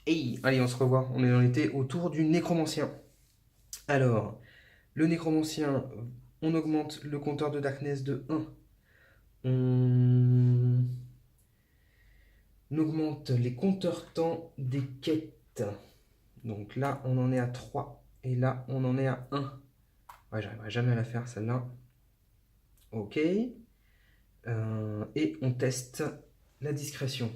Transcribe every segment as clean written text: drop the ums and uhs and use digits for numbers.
Hey, allez, on se revoit. On était autour du nécromancien. Alors, le nécromancien, on augmente le compteur de Darkness de 1. On augmente les compteurs temps des quêtes. Donc là, on en est à 3. Et là, on en est à 1. Ouais, j'arriverai jamais à la faire, celle-là. Ok. Et on teste la discrétion.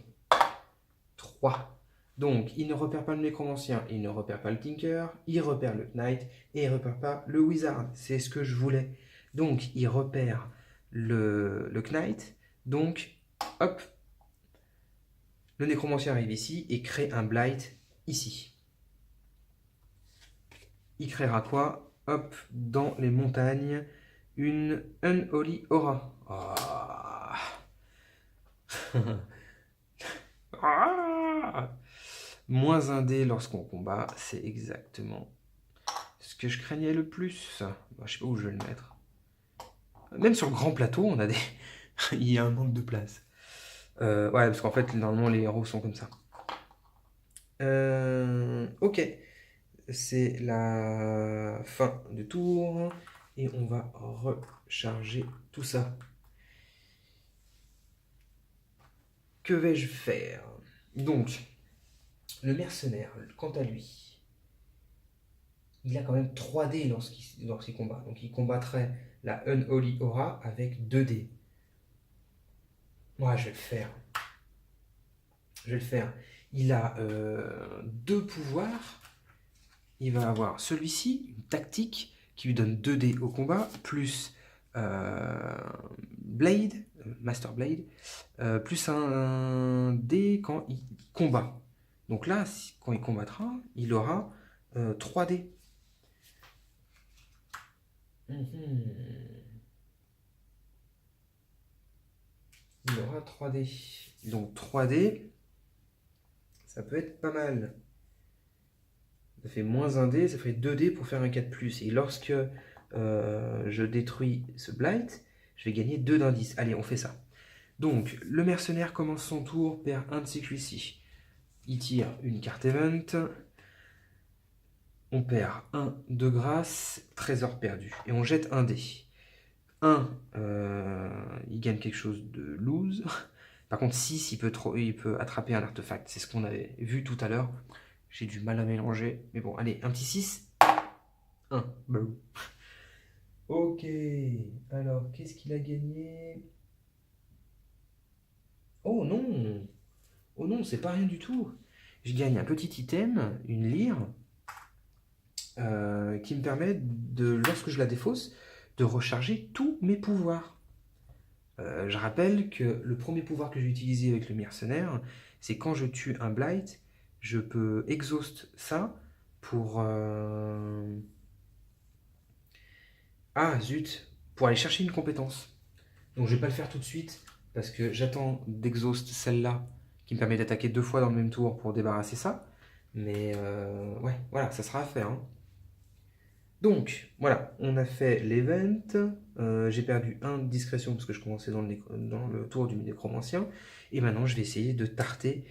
3. Donc, il ne repère pas le nécromancien, il ne repère pas le tinker, il repère le knight et il ne repère pas le wizard. C'est ce que je voulais. Donc, il repère le knight. Donc, hop, le nécromancien arrive ici et crée un blight ici. Il créera quoi? Hop, dans les montagnes, une Unholy Aura. Ah. Ah. Moins un dé lorsqu'on combat, c'est exactement ce que je craignais le plus. Bon, je sais pas où je vais le mettre. Même sur le grand plateau, on a des... il y a un manque de place. Ouais, parce qu'en fait, normalement, les héros sont comme ça. Ok. C'est la fin du tour. Et on va recharger tout ça. Que vais-je faire? Donc, le mercenaire, quant à lui, il a quand même 3 dés lorsqu'il combat. Donc il combattrait la Unholy Aura avec 2 dés. Moi, je vais le faire. Je vais le faire. Il a 2 pouvoirs. Il va avoir celui-ci, une tactique, qui lui donne 2 dés au combat, plus Blade, Master Blade, plus un dé quand il combat. Donc là, quand il combattra, il aura 3 dés. Il aura 3D. Donc 3D, ça peut être pas mal. Ça fait moins 1 dé, ça fait 2 dés pour faire un 4+. Et lorsque je détruis ce blight, je vais gagner 2 d'indice. Allez, on fait ça. Donc, le mercenaire commence son tour, perd un de ses cuisses. Il tire une carte event. On perd 1 de grâce, trésor perdu. Et on jette un dé. 1, il gagne quelque chose de lose. Par contre, 6, il peut attraper un artefact. C'est ce qu'on avait vu tout à l'heure. J'ai du mal à mélanger. Mais bon, allez, un petit 6. 1. Ok. Alors, qu'est-ce qu'il a gagné? Oh non! Oh non, c'est pas rien du tout. Je gagne un petit item, une lyre, qui me permet, lorsque je la défausse, de recharger tous mes pouvoirs. Je rappelle que le premier pouvoir que j'ai utilisé avec le mercenaire, c'est quand je tue un blight, je peux exhaust ça pour... Ah zut, pour aller chercher une compétence. Donc je vais pas le faire tout de suite, parce que j'attends d'exhaust celle-là, qui me permet d'attaquer 2 fois dans le même tour pour débarrasser ça. Mais ouais, voilà, ça sera à faire. Hein. Donc, voilà, on a fait l'event. J'ai perdu 1 de discrétion parce que je commençais dans le tour du nécromancien. Et maintenant, je vais essayer de tarter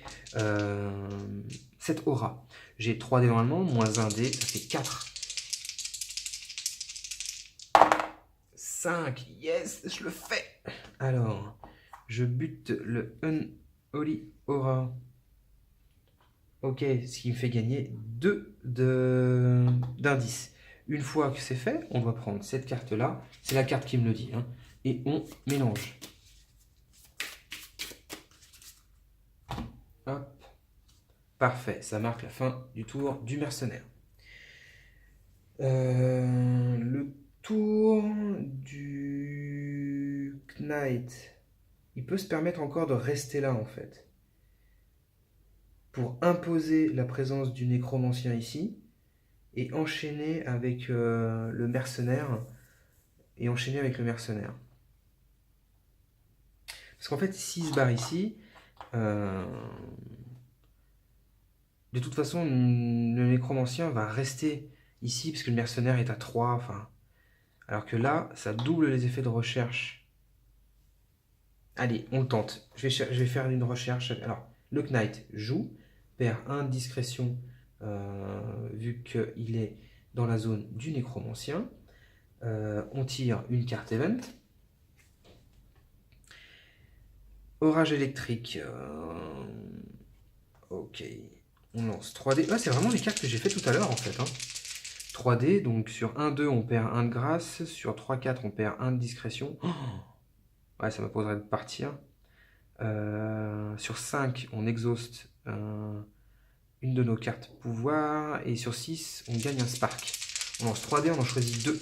cette aura. J'ai 3 dés normalement, moins 1 dé, ça fait 4. 5, yes, je le fais. Alors, je bute le Unholy Aura. Ok, ce qui me fait gagner 2 d'indices. Une fois que c'est fait, on va prendre cette carte-là. C'est la carte qui me le dit. Hein, et on mélange. Hop. Parfait, ça marque la fin du tour du mercenaire. Le tour du Knight. Il peut se permettre encore de rester là, en fait. Pour imposer la présence du nécromancien ici. Et enchaîner avec le mercenaire. Parce qu'en fait, s'il se barre ici, de toute façon, le nécromancien va rester ici, parce que le mercenaire est à 3. Enfin, alors que là, ça double les effets de recherche. Allez, on le tente. Je vais faire une recherche. Alors, le Knight joue. perd 1 de discrétion vu qu'il est dans la zone du nécromancien. On tire une carte event. Orage électrique. Ok. On lance 3D. Ah, c'est vraiment les cartes que j'ai fait tout à l'heure en fait. 3D, donc sur 1-2 on perd 1 de grâce. Sur 3-4 on perd 1 de discrétion. Oh, ouais, ça m'imposerait de partir. Sur 5 on exhauste une de nos cartes pouvoir. Et sur 6 on gagne un spark. On lance 3D, on en choisit 2.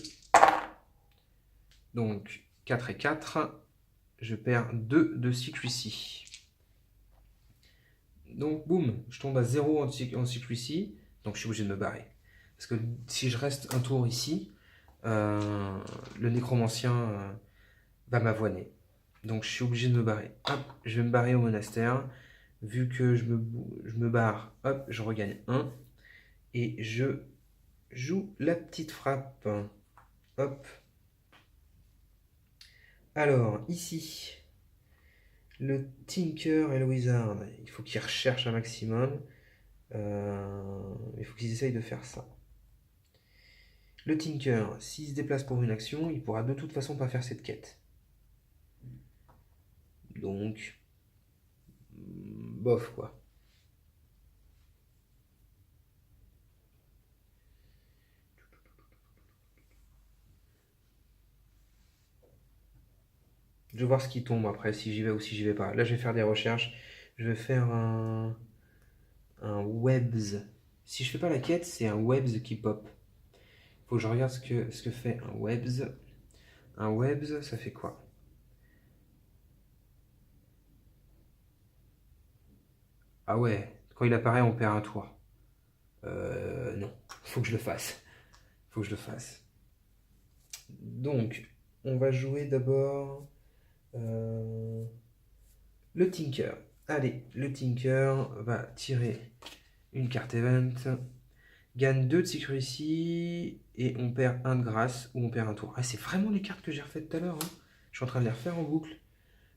Donc 4 et 4. Je perds 2 de secrecy. Donc boum, je tombe à 0 en secrecy. Donc je suis obligé de me barrer. Parce que si je reste un tour ici, le nécromancien va m'avoiner. Donc je suis obligé de me barrer. Hop, je vais me barrer au monastère. Vu que je me barre, hop, je regagne 1. Et je joue la petite frappe. Hop. Alors, ici, le Tinker et le Wizard, il faut qu'ils recherchent un maximum. Il faut qu'ils essayent de faire ça. Le Tinker, s'il se déplace pour une action, il pourra de toute façon pas faire cette quête. Donc, bof quoi. Je vais voir ce qui tombe après, si j'y vais ou si j'y vais pas. Là, je vais faire des recherches. Je vais faire un Webs. Si je fais pas la quête, c'est un Webs qui pop. Faut que je regarde ce que fait un Webs. Un Webs, ça fait quoi? Ah ouais, quand il apparaît, on perd un tour. Non, faut que je le fasse. Faut que je le fasse. Donc, on va jouer d'abord le Tinker. Allez, le Tinker va tirer une carte event, gagne 2 de secrecy et on perd 1 de grâce ou on perd un tour. Ah, c'est vraiment les cartes que j'ai refaites tout à l'heure. Je suis en train de les refaire en boucle.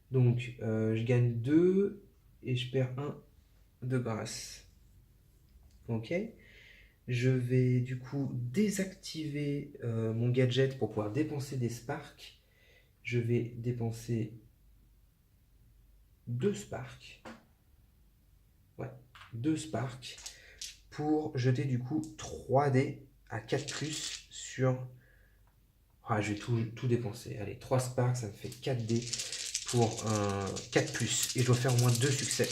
Donc, je gagne 2 et je perds 1 de grâce. Ok. Je vais du coup désactiver mon gadget pour pouvoir dépenser des sparks. Je vais dépenser 2 sparks. Ouais, 2 sparks pour jeter du coup 3D à 4+, sur... Ah, je vais tout dépenser. Allez, 3 sparks, ça me fait 4D pour un 4+. Et je dois faire au moins 2 succès.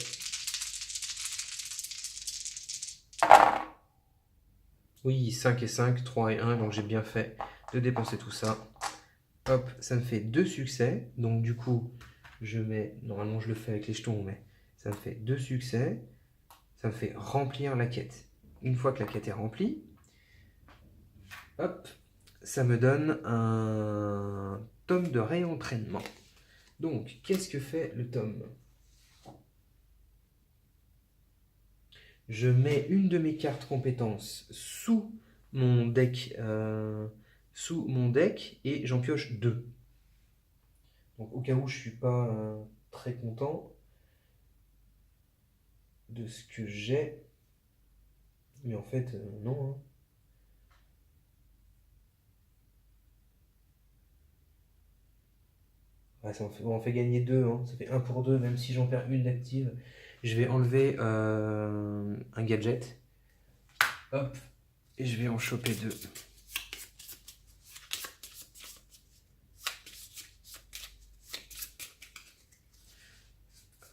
Oui, 5 et 5, 3 et 1, donc j'ai bien fait de dépenser tout ça. Hop, ça me fait 2 succès. Donc du coup, je mets... Normalement, je le fais avec les jetons, mais ça me fait 2 succès. Ça me fait remplir la quête. Une fois que la quête est remplie, hop, ça me donne un tome de réentraînement. Donc, qu'est-ce que fait le tome? Je mets une de mes cartes compétences sous mon deck, et j'en pioche 2. Donc, au cas où je ne suis pas très content de ce que j'ai, mais en fait, non. Ouais, ça en fait gagner 2, ça fait 1 pour 2, même si j'en perds une d'active. Je vais enlever un gadget. Hop, et je vais en choper 2.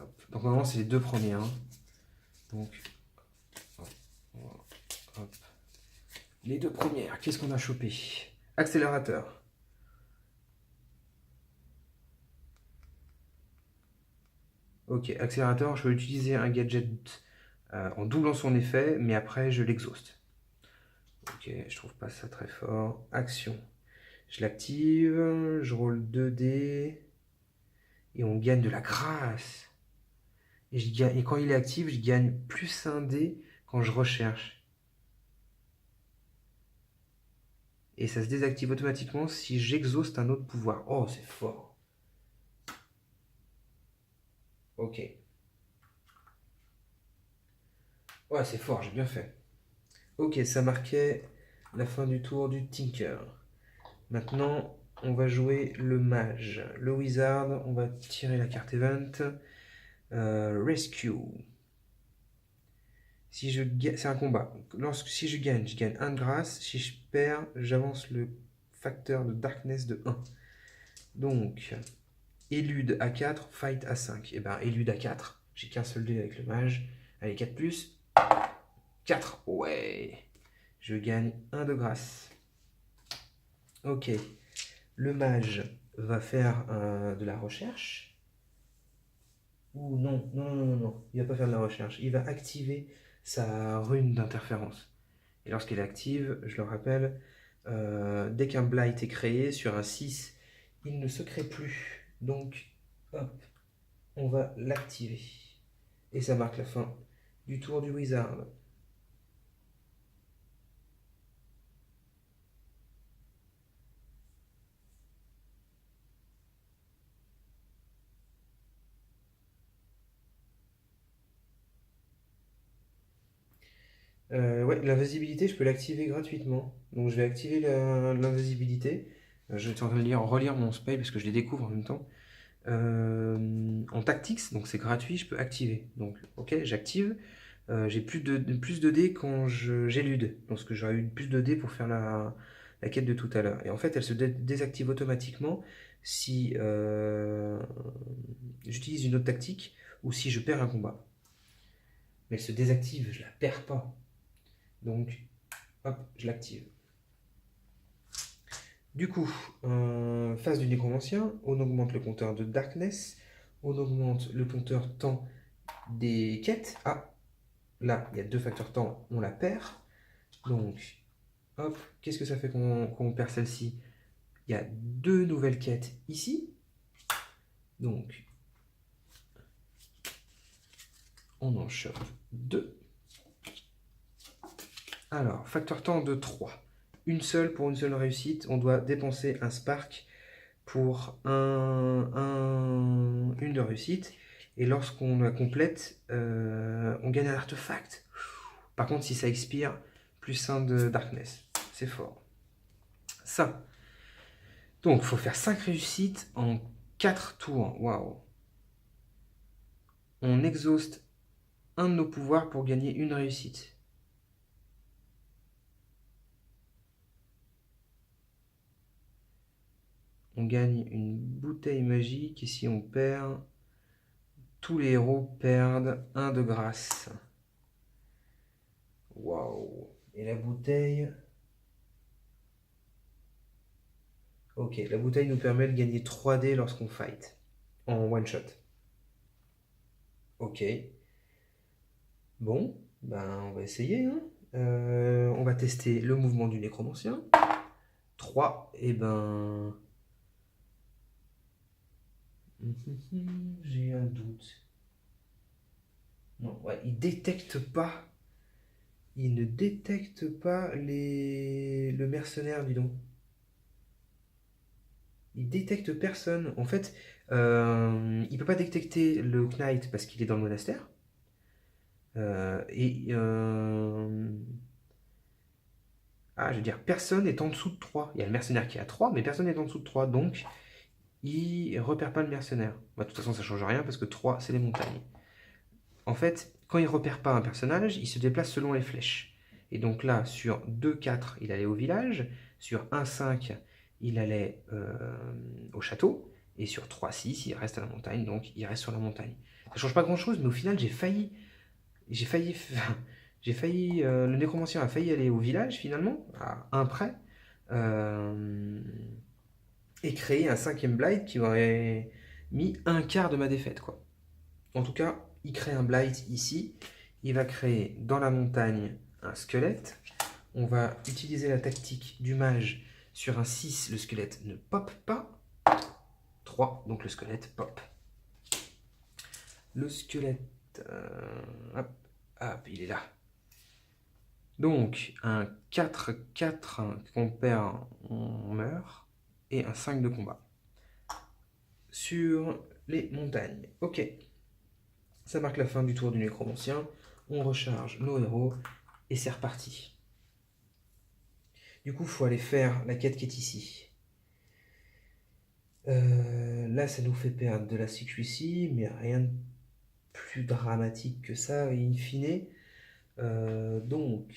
Hop. Donc normalement c'est les 2 premiers. Donc, hop. Les 2 premières, qu'est-ce qu'on a chopé? Accélérateur. Ok, accélérateur, je vais utiliser un gadget en doublant son effet, mais après je l'exhauste. Ok, je trouve pas ça très fort. Action. Je l'active, je roule 2D, et on gagne de la grâce. Et quand il est actif, je gagne plus 1D quand je recherche. Et ça se désactive automatiquement si j'exhauste un autre pouvoir. Oh, c'est fort. Ok. Ouais, c'est fort, j'ai bien fait. Ok, ça marquait la fin du tour du Tinker. Maintenant, on va jouer le mage. Le wizard, on va tirer la carte event. Rescue. Si je gagne, c'est un combat. Si je gagne 1 de grâce. Si je perds, j'avance le facteur de darkness de 1. Donc, élude à 4, fight à 5. Et ben, élude à 4. J'ai qu'un seul dé avec le mage. Allez, 4 plus. 4. Ouais. Je gagne 1 de grâce. Ok. Le mage va faire de la recherche. Ou non, non, non, non, non. Il va pas faire de la recherche. Il va activer sa rune d'interférence. Et lorsqu'elle est active, je le rappelle, dès qu'un blight est créé sur un 6, il ne se crée plus. Donc, hop, on va l'activer. Et ça marque la fin du tour du wizard. Ouais, l'invisibilité, je peux l'activer gratuitement. Donc je vais activer l'invisibilité. Je suis en train de relire mon spell parce que je les découvre en même temps. En tactics, donc c'est gratuit, je peux activer. Donc ok, j'active. J'ai plus de dés quand j'élude. Parce que j'aurais eu plus de dés pour faire la quête de tout à l'heure. Et en fait, elle se désactive automatiquement si j'utilise une autre tactique ou si je perds un combat. Mais elle se désactive, je la perds pas. Donc, hop, je l'active. Du coup, phase du nécromancien, on augmente le compteur de darkness, on augmente le compteur temps des quêtes. Ah, là, il y a 2 facteurs temps, on la perd. Donc, hop, qu'est-ce que ça fait qu'on perd celle-ci? Il y a 2 nouvelles quêtes ici. Donc, on en chope 2. Alors, facteur temps de 3. Une seule pour une seule réussite. On doit dépenser un spark pour une de réussite. Et lorsqu'on la complète, on gagne un artefact. Par contre, si ça expire, plus 1 de darkness. C'est fort. Ça. Donc, il faut faire 5 réussites en 4 tours. Waouh. On exhauste un de nos pouvoirs pour gagner une réussite. On gagne une bouteille magique et si on perd, tous les héros perdent 1 de grâce. Waouh. Et la bouteille... Ok, la bouteille nous permet de gagner 3 dés lorsqu'on fight. En one shot. Ok. Bon, ben on va essayer. Hein. On va tester le mouvement du nécromancien. 3, et ben... J'ai un doute. Non, ouais, il détecte pas. Il ne détecte pas le mercenaire, dis donc. Il détecte personne. En fait, il peut pas détecter le Knight parce qu'il est dans le monastère. Ah, je veux dire, personne est en dessous de 3. Il y a le mercenaire qui est à 3, mais personne n'est en dessous de 3. Donc, il repère pas le mercenaire. Bah, de toute façon, ça change rien parce que 3, c'est les montagnes. En fait, quand il repère pas un personnage, il se déplace selon les flèches. Et donc là, sur 2-4, il allait au village. Sur 1-5, il allait au château. Et sur 3-6, il reste à la montagne. Donc, il reste sur la montagne. Ça change pas grand-chose, mais au final, j'ai failli... le nécromancien a failli aller au village, finalement, à un près. Et créer un 5e blight qui aurait mis un quart de ma défaite, quoi. En tout cas, il crée un blight ici. Il va créer dans la montagne un squelette. On va utiliser la tactique du mage. Sur un 6, le squelette ne pop pas. 3, donc le squelette pop. Le squelette... hop, hop, il est là. Donc, un 4-4 qu'on perd, on meurt. Et un 5 de combat. Sur les montagnes. Ok. Ça marque la fin du tour du nécromancien. On recharge nos héros et c'est reparti. Du coup, il faut aller faire la quête qui est ici. Là, ça nous fait perdre de la secrecy, mais rien de plus dramatique que ça, in fine. Donc...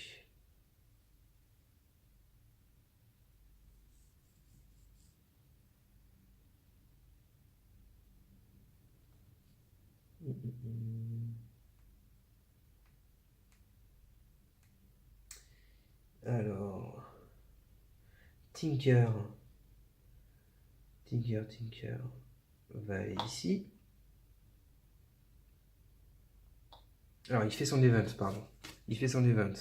Alors... Tinker va aller ici. Alors, il fait son event, pardon. Il fait son event.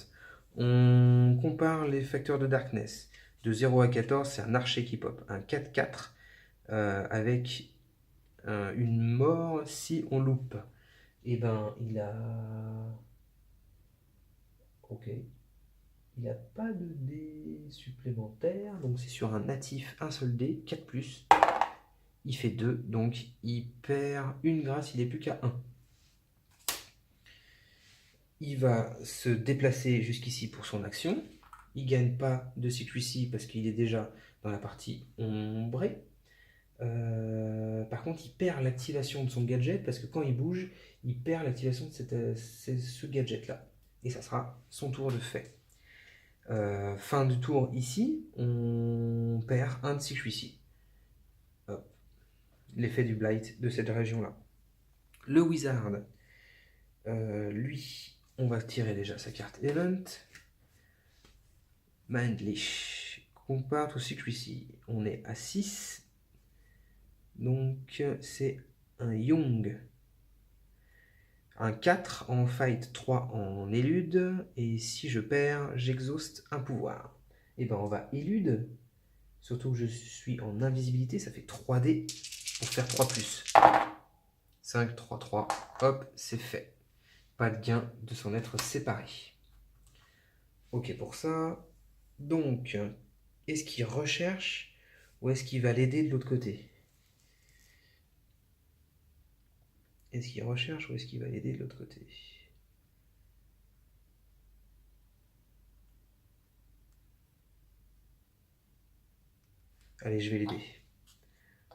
On compare les facteurs de darkness. De 0 à 14, c'est un archer qui pop. Un 4-4 avec une mort si on loupe. Et ben, il a... Ok. Il n'a pas de dés supplémentaires. Donc, c'est sur un natif, un seul dé, 4+. Il fait 2, donc il perd une grâce, il n'est plus qu'à 1. Il va se déplacer jusqu'ici pour son action. Il ne gagne pas de secrecy parce qu'il est déjà dans la partie ombrée. Par contre, il perd l'activation de son gadget parce que quand il bouge, il perd l'activation de ce gadget-là. Et ça sera son tour de fait. Fin du tour ici, on perd un de secrecy. L'effet du blight de cette région-là. Le wizard, lui, on va tirer déjà sa carte event. Mindlish, compare to secrecy, on est à 6. Donc c'est un Young. Un 4 en fight, 3 en élude. Et si je perds, j'exhauste un pouvoir. Et ben on va élude. Surtout que je suis en invisibilité, ça fait 3D pour faire 3+. 5, 3, 3. Hop, c'est fait. Pas de gain de s'en être séparé. Ok pour ça. Donc, est-ce qu'il recherche ou est-ce qu'il va l'aider de l'autre côté? Est-ce qu'il recherche ou est-ce qu'il va l'aider de l'autre côté? Allez, je vais l'aider.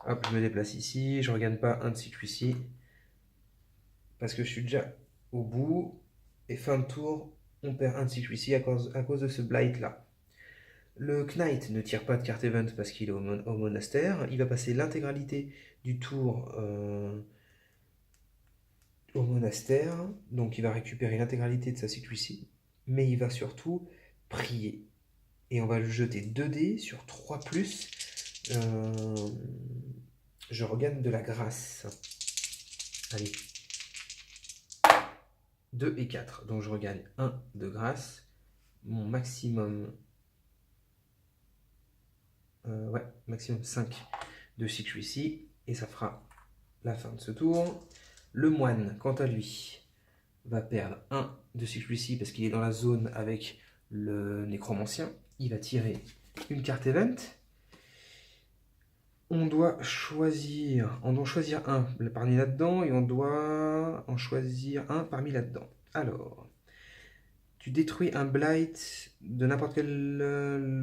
Hop, je me déplace ici. Je ne regagne pas un de secrecy. Parce que je suis déjà au bout. Et fin de tour, on perd un de secrecy à cause de ce blight là. Le Knight ne tire pas de carte event parce qu'il est au monastère. Il va passer l'intégralité du tour au monastère. Donc il va récupérer l'intégralité de sa secrecy. Mais il va surtout prier. Et on va le jeter 2 dés sur 3+. Je regagne de la grâce. Allez. 2 et 4. Donc je regagne 1 de grâce. Mon maximum... maximum 5 de secrecy. Et ça fera la fin de ce tour. Le moine, quant à lui, va perdre 1 de secrecy parce qu'il est dans la zone avec le nécromancien. Il va tirer une carte event. On doit choisir un parmi là-dedans et on doit en choisir un parmi là-dedans. Alors, tu détruis un blight de n'importe quelle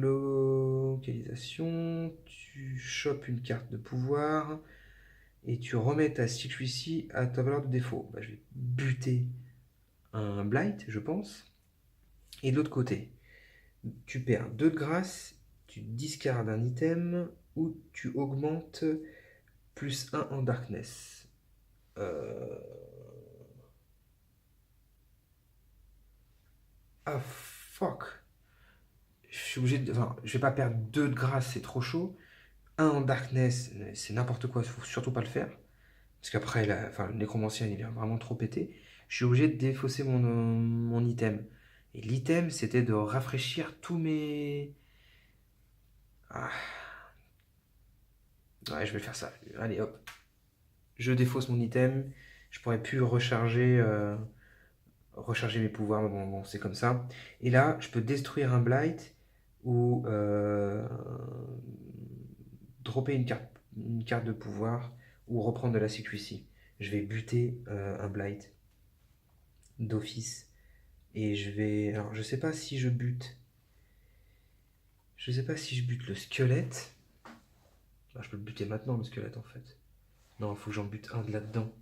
localisation, tu chopes une carte de pouvoir et tu remets ta secrecy à ta valeur de défaut. Bah, je vais buter un blight, je pense. Et de l'autre côté, tu perds 2 de grâce, tu discardes un item ou tu augmentes +1 en darkness. Ah fuck. Je suis obligé de... Enfin, je vais pas perdre 2 de grâce, c'est trop chaud. 1 en darkness, c'est n'importe quoi, il faut surtout pas le faire. Parce qu'après, le nécromancien, il est vraiment trop pété. Je suis obligé de défausser mon item. Et l'item, c'était de rafraîchir tous mes... Ah. Ouais, je vais faire ça. Allez, hop. Je défausse mon item. Je pourrais plus recharger mes pouvoirs. Bon, c'est comme ça. Et là, je peux détruire un blight ou dropper une carte de pouvoir ou reprendre de la secrecy. Je vais buter un blight d'office Et je vais... Alors, je sais pas si je bute... Je sais pas si je bute le squelette. Ah, je peux le buter maintenant, le squelette, en fait. Non, il faut que j'en bute un de là-dedans.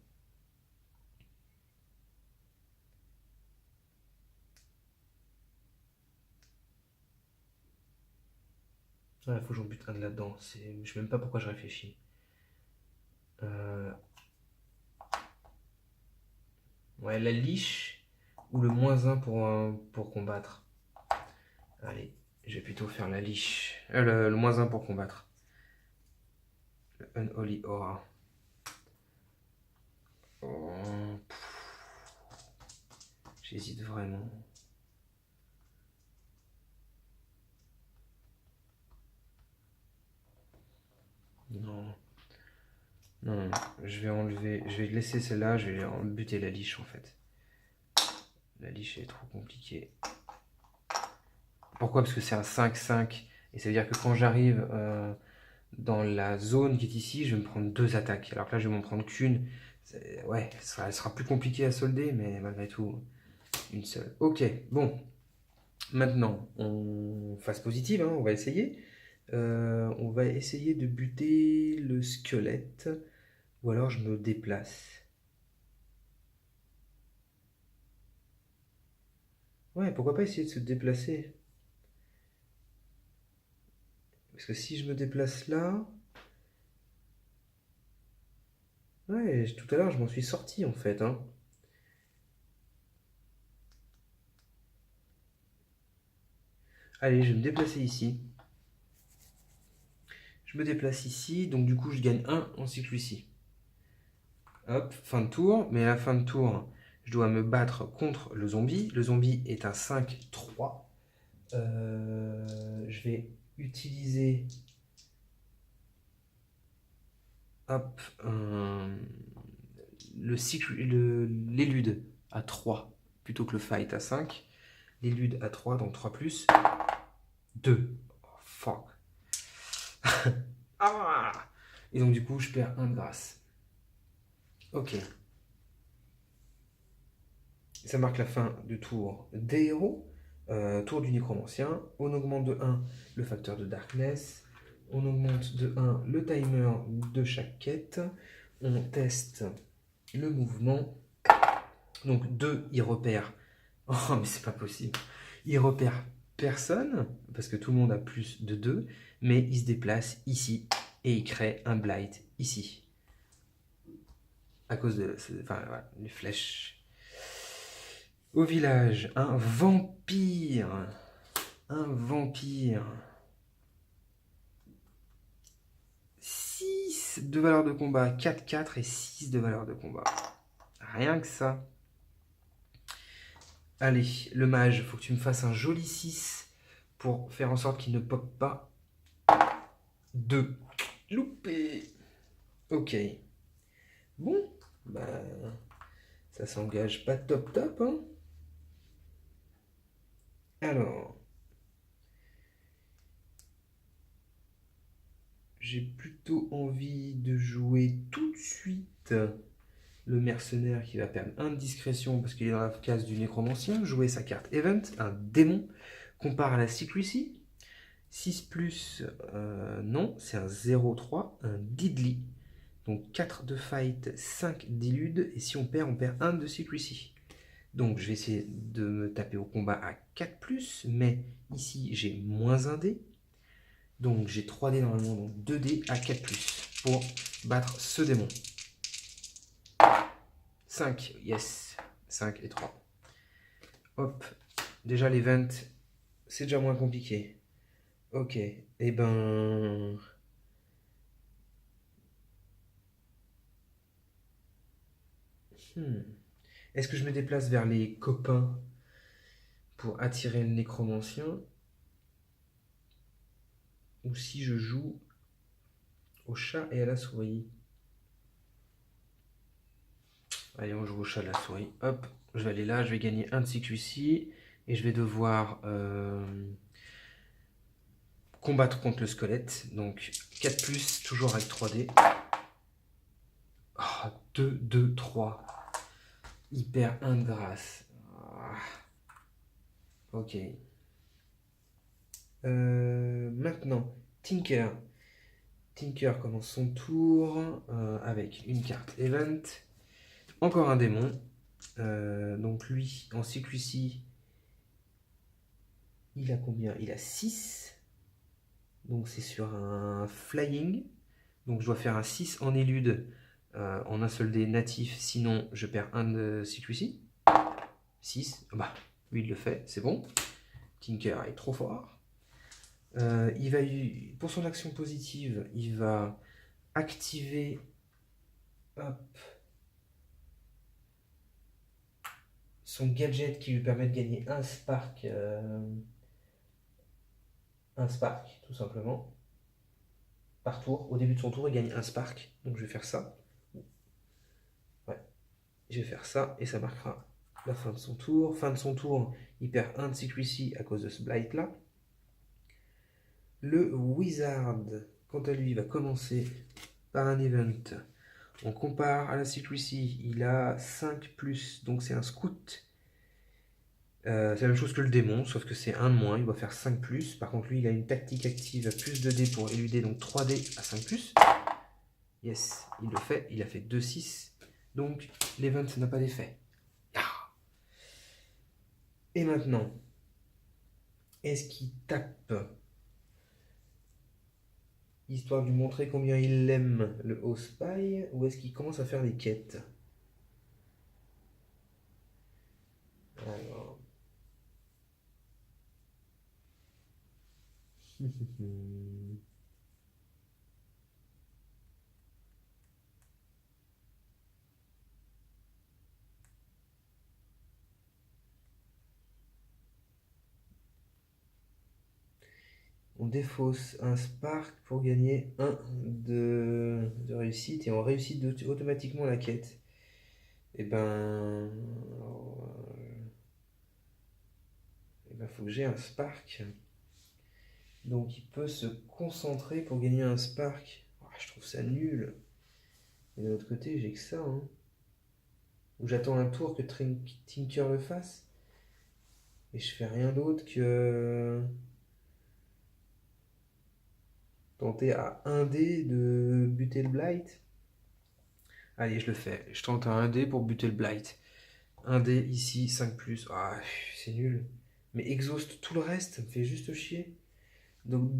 Ouais, il faut que j'en bute un de là-dedans. Je sais même pas pourquoi je réfléchis. Ouais, la liche ou le -1 pour combattre. Allez, je vais plutôt faire la liche. Le -1 pour combattre. Le Unholy Aura. Oh, j'hésite vraiment. Non. Non, je vais laisser celle-là, je vais buter la liche en fait. La liche est trop compliquée. Pourquoi? Parce que c'est un 5-5. Et ça veut dire que quand j'arrive dans la zone qui est ici, je vais me prendre 2 attaques. Alors que là, je vais m'en prendre qu'une. Ouais, elle sera plus compliquée à solder, mais malgré tout, une seule. Ok, bon. Maintenant, phase positive, hein, on va essayer. On va essayer de buter le squelette. Ou alors je me déplace. Ouais, pourquoi pas essayer de se déplacer? Parce que si je me déplace là... Ouais, tout à l'heure je m'en suis sorti en fait, hein. Allez, je vais me déplacer ici. Je me déplace ici, donc du coup je gagne 1 en cycle ici. Hop, fin de tour. Mais à la fin de tour, je dois me battre contre le zombie. Le zombie est un 5-3. Je vais utiliser... Hop, l'élude à 3 plutôt que le fight à 5. L'élude à 3, donc 3+. 2. Oh, fuck. Ah! Et donc du coup, je perds 1 de grâce. Ok. Ça marque la fin du tour des héros. Tour du nécromancien. On augmente de 1 le facteur de darkness. On augmente de 1 le timer de chaque quête. On teste le mouvement. Donc 2, il repère. Oh, mais c'est pas possible. Il repère personne, parce que tout le monde a plus de 2, mais il se déplace ici et il crée un blight ici. À cause de... Enfin, voilà, les flèches. Au village, un vampire. Un vampire. 6 de valeur de combat, 4-4 et 6 de valeur de combat. Rien que ça. Allez, le mage, faut que tu me fasses un joli 6 pour faire en sorte qu'il ne pop pas. 2. Loupé. Ok. Bon, bah, ça s'engage pas top top, hein. Alors, j'ai plutôt envie de jouer tout de suite le mercenaire qui va perdre 1 de discrétion parce qu'il est dans la case du nécromancien. Jouer sa carte Event, un démon, compare à la Secrecy. 6+, non, c'est un 0-3, un Diddly. Donc 4 de fight, 5 d'illude, et si on perd 1 de Secrecy. Donc je vais essayer de me taper au combat à 4+, mais ici j'ai -1 dé. Donc j'ai 3 dés normalement, donc 2 dés à 4+, pour battre ce démon. 5, yes, 5 et 3. Hop, déjà l'event, c'est déjà moins compliqué. Ok, et ben... Est-ce que je me déplace vers les copains pour attirer le nécromancien? Ou si je joue au chat et à la souris? Allez, on joue au chat et à la souris. Hop, je vais aller là, je vais gagner 1 de CQC. Et je vais devoir combattre contre le squelette. Donc 4+, toujours avec 3D. Oh, 2, 2, 3. Il perd 1 de grâce. Ok. Maintenant, Tinker. Tinker commence son tour avec une carte Event. Encore un démon. Donc lui, en CQC, il a combien? Il a 6. Donc c'est sur un Flying. Donc je dois faire un 6 en élude en un seul dé natif. Sinon, je perds un de CQC. 6. Bah, lui, il le fait. C'est bon. Tinker est trop fort. Il va, pour son action positive, il va activer hop, son gadget qui lui permet de gagner un spark tout simplement par tour. Au début de son tour, il gagne un spark, donc je vais faire ça. Ouais, je vais faire ça et ça marquera la fin de son tour. Fin de son tour, il perd un de secrecy à cause de ce blight là. Le wizard, quant à lui, va commencer par un event. On compare à la secrecy, il a 5+, donc c'est un scout. C'est la même chose que le démon, sauf que c'est 1 de moins, il doit faire 5+. Par contre, lui, il a une tactique active à plus de dés pour éluder, donc 3 dés à 5+. Yes, il le fait, il a fait 2-6. Donc, l'event n'a pas d'effet. Et maintenant, est-ce qu'il tape, histoire de lui montrer combien il aime le haut spy, ou est-ce qu'il commence à faire des quêtes? Alors... On défausse un spark pour gagner 1 de réussite et on réussit automatiquement la quête. Et ben, faut que j'ai un spark. Donc il peut se concentrer pour gagner un spark. Oh, je trouve ça nul. Et de l'autre côté, j'ai que ça. Hein. Ou j'attends un tour que Tinker le fasse. Et je fais rien d'autre que tenter à 1 dé de buter le blight. Allez, je le fais. Je tente à 1 dé pour buter le blight. 1 dé ici, 5+. Ah, c'est nul. Mais exhaust tout le reste, ça me fait juste chier. Donc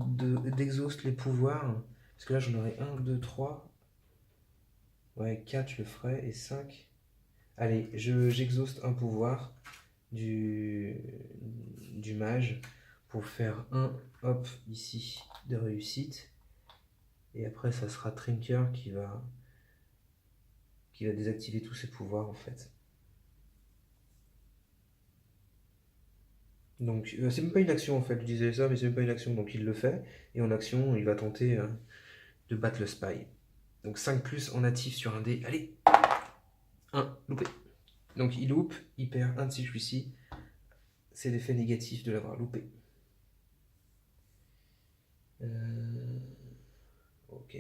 d'exhaust les pouvoirs. Parce que là, j'en aurais 1, 2, 3. Ouais, 4, je le ferai. Et 5. Allez, j'exhauste un pouvoir du mage pour faire un, hop, ici, de réussite. Et après, ça sera Trinker qui va désactiver tous ses pouvoirs, en fait. Donc, c'est même pas une action, en fait. Je disais ça, mais c'est même pas une action. Donc, il le fait. Et en action, il va tenter de battre le spy. Donc, 5+ en natif sur un dé. Allez, 1, loupé. Donc, il loupe, il perd un de celui-ci. C'est l'effet négatif de l'avoir loupé. Ok.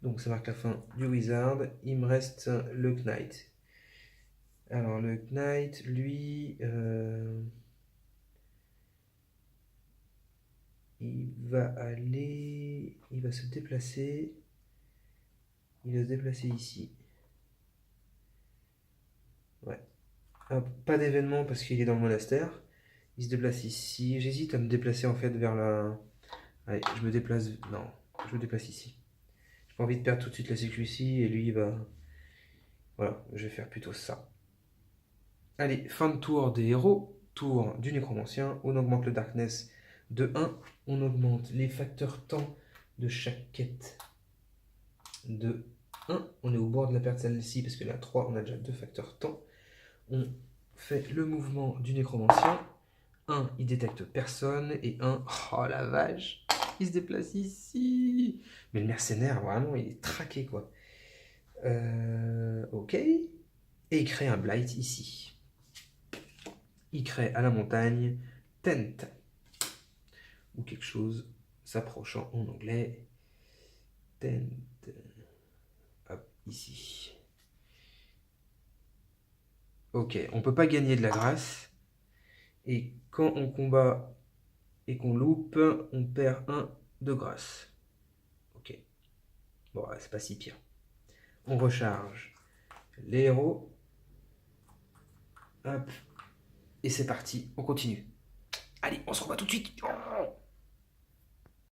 Donc ça marque la fin du wizard. Il me reste le knight. Alors le knight, lui, il va se déplacer. Il va se déplacer ici. Ouais. Hop, pas d'événement parce qu'il est dans le monastère. Il se déplace ici. J'hésite à me déplacer en fait vers la... Allez, je me déplace... Non, je me déplace ici. J'ai pas envie de perdre tout de suite la sécu ici et lui il va... Voilà, je vais faire plutôt ça. Allez, fin de tour des héros, tour du nécromancien. On augmente le darkness de 1. On augmente les facteurs temps de chaque quête de 1. On est au bord de la perte celle-ci parce que là 3, on a déjà 2 facteurs temps. On fait le mouvement du nécromancien. 1, il détecte personne. Et 1, oh la vache, il se déplace ici. Mais le mercenaire, vraiment, il est traqué quoi. Ok. Et il crée un blight ici. Il crée à la montagne tent ou quelque chose s'approchant en anglais. Tent. Hop, ici. Ok, on peut pas gagner de la grâce. Et quand on combat et qu'on loupe, on perd 1 de grâce. Ok. Bon, c'est pas si pire. On recharge les héros. Hop. Et c'est parti, on continue. Allez, on se revoit tout de suite.